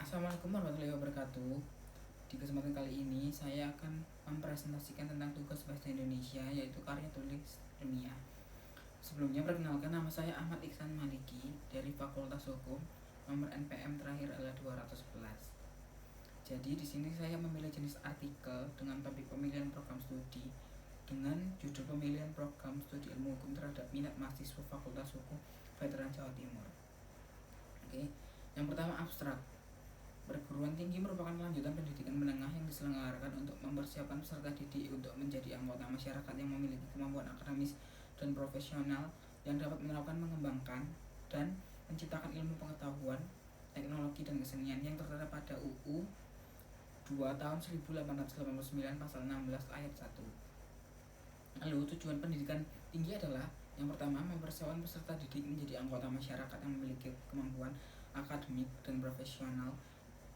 Assalamualaikum warahmatullahi wabarakatuh. Di kesempatan kali ini saya akan mempresentasikan tentang tugas bahasa Indonesia, yaitu karya tulis ilmiah. Sebelumnya perkenalkan, nama saya Ahmad Iksan Maliki dari Fakultas Hukum. Nomor NPM terakhir adalah 211. Jadi di sini saya memilih jenis artikel dengan topik pemilihan program studi dengan judul pemilihan program studi ilmu hukum terhadap minat mahasiswa Fakultas Hukum Veteran Jawa Timur. Oke. Yang pertama, abstrak. Perguruan tinggi merupakan lanjutan pendidikan menengah yang diselenggarakan untuk mempersiapkan peserta didik untuk menjadi anggota masyarakat yang memiliki kemampuan akademis dan profesional yang dapat menerapkan, mengembangkan, dan menciptakan ilmu pengetahuan, teknologi, dan kesenian yang tertera pada UU 2 tahun 1889 pasal 16 ayat 1. Lalu tujuan pendidikan tinggi adalah yang pertama, mempersiapkan peserta didik menjadi anggota masyarakat yang memiliki kemampuan akademik dan profesional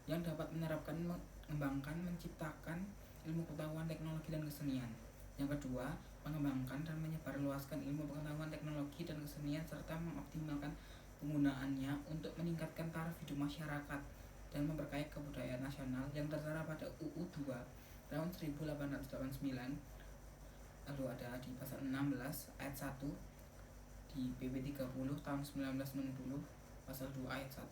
yang dapat menerapkan, mengembangkan, menciptakan ilmu pengetahuan, teknologi, dan kesenian. Yang kedua, mengembangkan dan menyebarluaskan ilmu pengetahuan, teknologi, dan kesenian serta mengoptimalkan penggunaannya untuk meningkatkan taraf hidup masyarakat dan memperkaya kebudayaan nasional yang tertera pada UU 2 tahun 1889. Lalu ada di pasal 16 ayat 1, di PP 30 tahun 1960 pasal 2 ayat 1.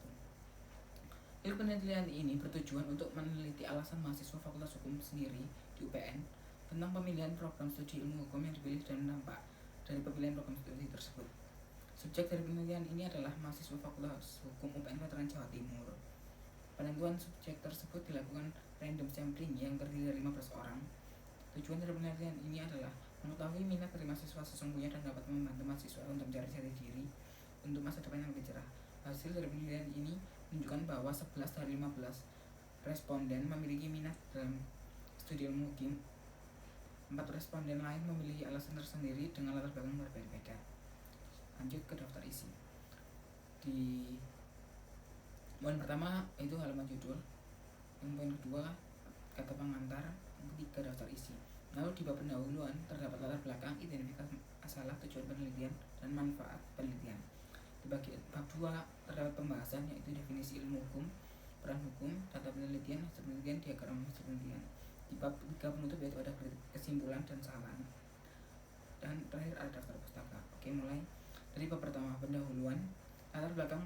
Penelitian ini bertujuan untuk meneliti alasan mahasiswa Fakultas Hukum sendiri di UPN tentang pemilihan program studi ilmu hukum yang dipilih dan dampak dari pemilihan program studi tersebut. Subjek dari penelitian ini adalah mahasiswa Fakultas Hukum UPN Veteran Jawa Timur. Penentuan subjek tersebut dilakukan random sampling yang terdiri dari 15 orang. Tujuan dari penelitian ini adalah mengetahui minat dari mahasiswa sesungguhnya dan dapat membantu mahasiswa untuk mencari jati diri untuk masa depan yang lebih cerah. Hasil dari penelitian ini menunjukkan bahwa 11 dari 15 responden memiliki minat dalam studi ilmu hukum. 4 responden lain memiliki alasan tersendiri dengan latar belakang berbeda-beda. Lanjut ke daftar isi. Di poin pertama itu halaman judul. Yang poin kedua kata pengantar. Yang ketiga daftar isi. Lalu di bab pendahuluan terdapat latar belakang, identifikasi masalah, tujuan penelitian, dan manfaat penelitian. Di bagian bab 2 terdapat pembahasan, yaitu definisi ilmu hukum, peran hukum, data penelitian, hasil penelitian, diagram hasil penelitian. Di bab 3 penutup yaitu ada kesimpulan dan saran. Dan terakhir ada daftar pustaka. Oke, mulai dari bab pertama, pendahuluan. Latar belakang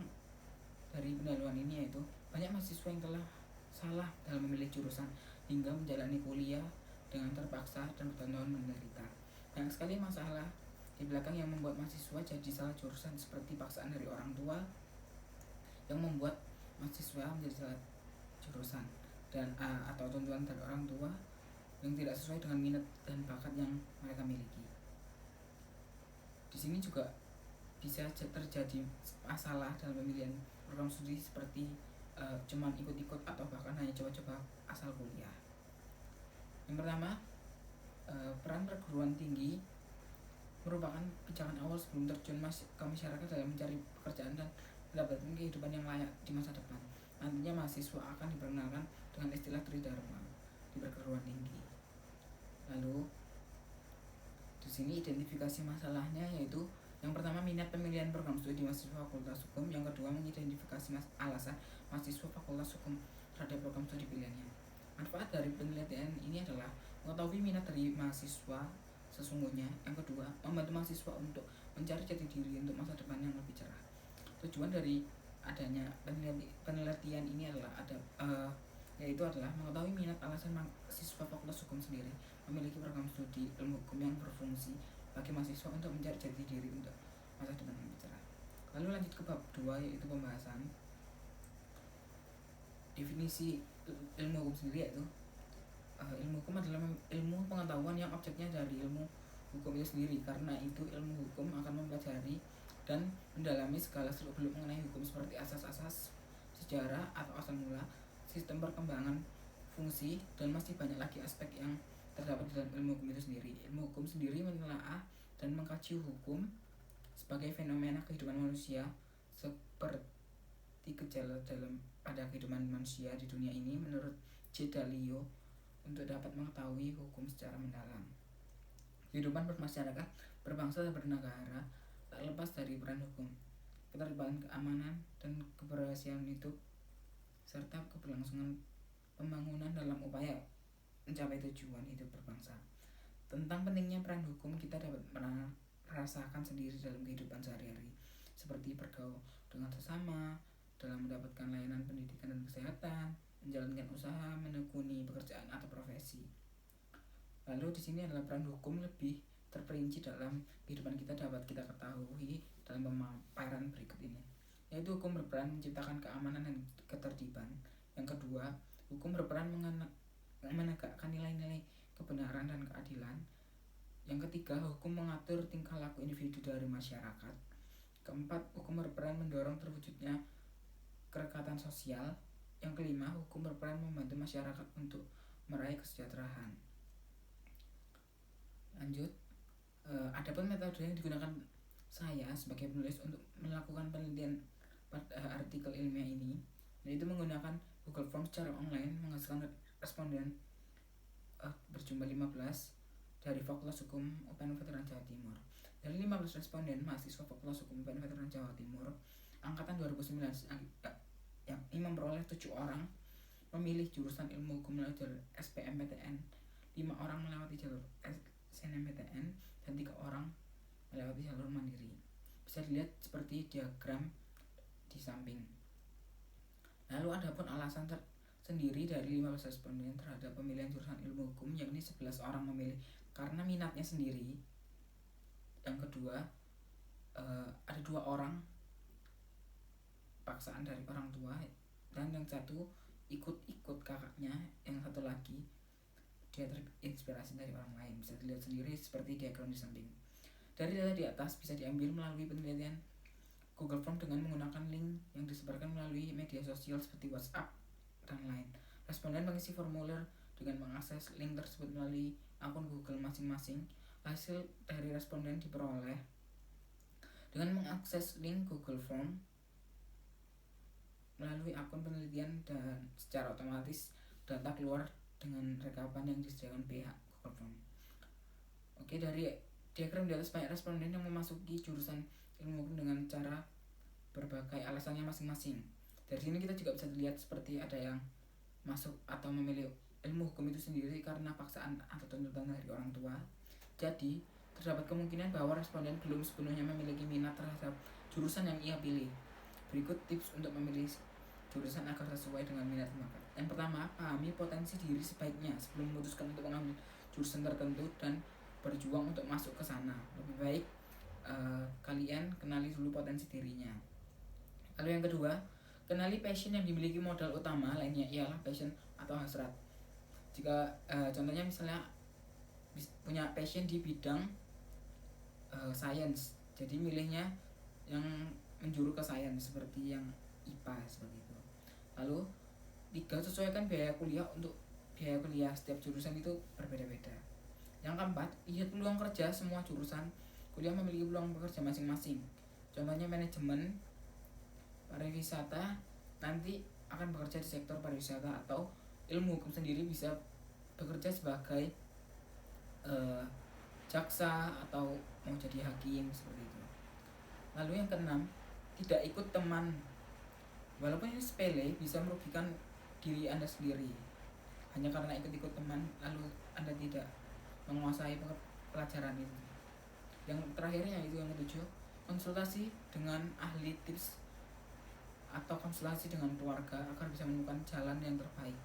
dari pendahuluan ini yaitu banyak mahasiswa yang telah salah dalam memilih jurusan hingga menjalani kuliah dengan terpaksa dan bertahun-tahun menderita. Banyak sekali masalah di belakang yang membuat mahasiswa jadi salah jurusan, seperti paksaan dari orang tua yang membuat mahasiswa menjadi salah jurusan, dan atau tuntutan dari orang tua yang tidak sesuai dengan minat dan bakat yang mereka miliki. Di sini juga bisa terjadi masalah dalam pemilihan program studi, seperti cuman ikut-ikut atau bahkan hanya coba-coba asal kuliah. Yang pertama, peran perguruan tinggi merupakan pijakan awal sebelum terjun ke masyarakat dalam mencari pekerjaan dan mendapatkan kehidupan yang layak di masa depan. Nantinya mahasiswa akan diperkenalkan dengan istilah tridharma di perguruan tinggi. Lalu di sini identifikasi masalahnya, yaitu yang pertama, minat pemilihan program studi mahasiswa Fakultas Hukum. Yang kedua, mengidentifikasi alasan mahasiswa Fakultas Hukum terhadap program studi pilihannya. Manfaat dari penelitian ini adalah mengetahui minat dari mahasiswa sesungguhnya. Yang kedua, membantu mahasiswa untuk mencari jati diri untuk masa depan yang lebih cerah. Tujuan dari adanya penelitian ini adalah yaitu adalah mengetahui minat alasan mahasiswa Fakultas Hukum sendiri memiliki program studi ilmu hukum yang berfungsi bagi mahasiswa untuk mencari jati diri untuk masa depan yang lebih cerah. Lalu lanjut ke bab 2, yaitu pembahasan definisi ilmu hukum sendiri, yaitu ilmu hukum adalah ilmu pengetahuan yang objeknya dari ilmu hukum itu sendiri. Karena itu ilmu hukum akan mempelajari dan mendalami segala seluk-beluk mengenai hukum, seperti asas-asas, sejarah atau asal mula, sistem perkembangan, fungsi, dan masih banyak lagi aspek yang terdapat dalam ilmu hukum itu sendiri. Ilmu hukum sendiri menelaah dan mengkaji hukum sebagai fenomena kehidupan manusia, seperti gejala dalam pada kehidupan manusia di dunia ini, menurut J. Dalio, untuk dapat mengetahui hukum secara mendalam. Kehidupan bermasyarakat, berbangsa, dan bernegara tak lepas dari peran hukum. Keterlibatan keamanan dan keberhasilan itu serta keberlangsungan pembangunan dalam upaya mencapai tujuan hidup berbangsa. Tentang pentingnya peran hukum kita dapat merasakan sendiri dalam kehidupan sehari-hari, seperti bergaul dengan sesama, dalam mendapatkan layanan pendidikan dan kesehatan, menjalankan usaha, menekuni pekerjaan atau profesi. Lalu di sini adalah peran hukum lebih terperinci dalam kehidupan kita dapat kita ketahui dalam pemaparan berikut ini. Yaitu hukum berperan menciptakan keamanan dan ketertiban. Yang kedua, hukum berperan menegakkan nilai-nilai kebenaran dan keadilan. Yang ketiga, hukum mengatur tingkah laku individu dari masyarakat. Keempat, hukum berperan mendorong terwujudnya kerekatan sosial. Yang kelima, hukum berperan membantu masyarakat untuk meraih kesejahteraan. Lanjut, adapun metode yang digunakan saya sebagai penulis untuk melakukan penelitian pada artikel ilmiah ini, yaitu menggunakan Google Form secara online, menghasilkan responden berjumlah 15 dari Fakultas Hukum UPN Veteran Jawa Timur. Dari 15 responden mahasiswa Fakultas Hukum UPN Veteran Jawa Timur angkatan 2009 yang memperoleh 7 orang memilih jurusan ilmu hukum melalui jalur SBMPTN, 5 orang melewati jalur SNMPTN, dan 3 orang melewati jalur mandiri. Bisa dilihat seperti diagram di samping. Lalu adapun alasan sendiri dari 15 responden terhadap pemilihan jurusan ilmu hukum, yakni 11 orang memilih karena minatnya sendiri. Yang kedua, ada 2 orang paksaan dari orang tua, dan yang satu ikut kakaknya, yang satu lagi dia terinspirasi dari orang lain. Bisa dilihat sendiri seperti diagram di samping. Dari data di atas bisa diambil melalui penelitian Google Form dengan menggunakan link yang disebarkan melalui media sosial seperti WhatsApp dan lain. Responden mengisi formulir dengan mengakses link tersebut melalui akun Google masing-masing. Hasil dari responden diperoleh dengan mengakses link Google Form melalui akun penelitian, dan secara otomatis data keluar dengan rekapan yang disediakan pihak Google Form. Oke, dari diagram di atas banyak responden yang memasuki jurusan ilmu hukum dengan cara berbagai alasannya masing-masing. Dari sini kita juga bisa dilihat seperti ada yang masuk atau memilih ilmu hukum itu sendiri karena paksaan atau tuntutan dari orang tua. Jadi, terdapat kemungkinan bahwa responden belum sepenuhnya memiliki minat terhadap jurusan yang ia pilih. Berikut tips untuk memilih jurusan agar sesuai dengan minat dan bakat. Yang pertama, pahami potensi diri sebaiknya sebelum memutuskan untuk mengambil jurusan tertentu dan berjuang untuk masuk ke sana. Lebih baik kalian kenali dulu potensi dirinya. Lalu yang kedua, kenali passion yang dimiliki. Modal utama lainnya ialah passion atau hasrat. Jika contohnya misalnya punya passion di bidang sains, jadi milihnya yang menjuru ke sains seperti yang IPA seperti itu. Lalu 3, sesuaikan biaya kuliah. Untuk biaya kuliah setiap jurusan itu berbeda-beda. Yang keempat, lihat peluang kerja. Semua jurusan kuliah memiliki peluang bekerja masing-masing. Contohnya manajemen pariwisata nanti akan bekerja di sektor pariwisata, atau ilmu hukum sendiri bisa bekerja sebagai jaksa atau mau jadi hakim seperti itu. Lalu yang keenam, tidak ikut teman. Walaupun ini sepele, bisa merugikan diri Anda sendiri hanya karena ikut-ikut teman lalu Anda tidak menguasai pelajaran itu. Yang terakhirnya itu yang ketujuh, konsultasi dengan ahli tips atau konsultasi dengan keluarga agar bisa menemukan jalan yang terbaik.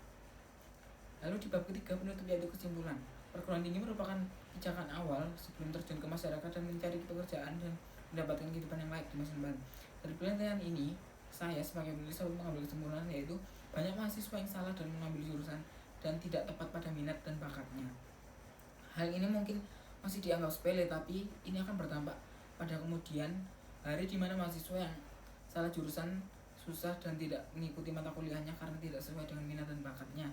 Lalu di bab ketiga penutup, yaitu kesimpulan. Perguruan tinggi merupakan pijakan awal sebelum terjun ke masyarakat dan mencari pekerjaan dan mendapatkan kehidupan yang layak di masa depan. Dari penelitian ini, saya sebagai penulis selalu mengambil kesimpulan, yaitu banyak mahasiswa yang salah dalam mengambil jurusan dan tidak tepat pada minat dan bakatnya. Hal ini mungkin masih dianggap sepele, tapi ini akan berdampak pada kemudian hari di mana mahasiswa yang salah jurusan susah dan tidak mengikuti mata kuliahnya karena tidak sesuai dengan minat dan bakatnya,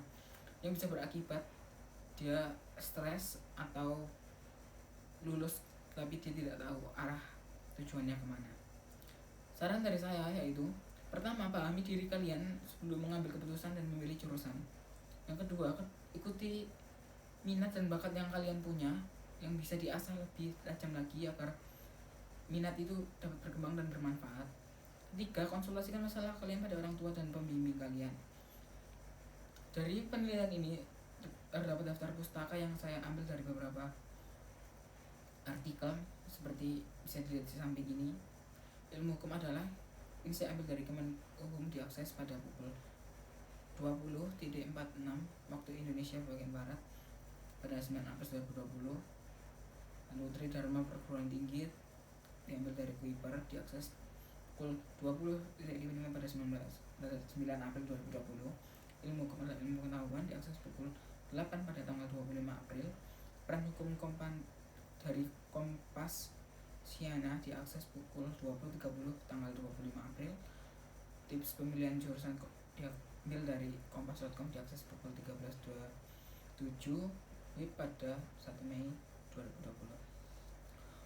yang bisa berakibat dia stres atau lulus tapi dia tidak tahu arah tujuannya kemana. Saran dari saya yaitu, pertama, pahami diri kalian sebelum mengambil keputusan dan memilih jurusan. Yang kedua, ikuti minat dan bakat yang kalian punya, yang bisa diasah lebih tajam lagi agar minat itu dapat berkembang dan bermanfaat. 3, konsultasikan masalah kalian pada orang tua dan pembimbing kalian. Dari penelitian ini terdapat daftar pustaka yang saya ambil dari beberapa artikel, seperti bisa dilihat di samping ini. Ilmu hukum adalah, ini saya ambil dari Kemenhum, diakses pada pukul 20.46 waktu Indonesia bagian Barat pada 9 Agustus 2020. Lalu Tridharma Perguruan Tinggi diambil dari Kuiper, diakses pukul 20.55 pada 9 April 2020. Ilmu hukum adalah ilmu pengetahuan, diakses pukul 8 pada tanggal 25 April. Peran hukum dari Kompas Siana, diakses pukul 20.30 tanggal 25 April. Tips pemilihan jurusan diambil dari kompas.com, diakses pukul 13.27 pada 1 Mei 2020.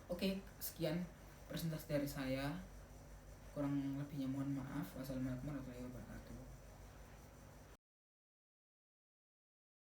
Oke, sekian presentasi dari saya. Kurang lebihnya mohon maaf. Wassalamualaikum warahmatullahi wabarakatuh.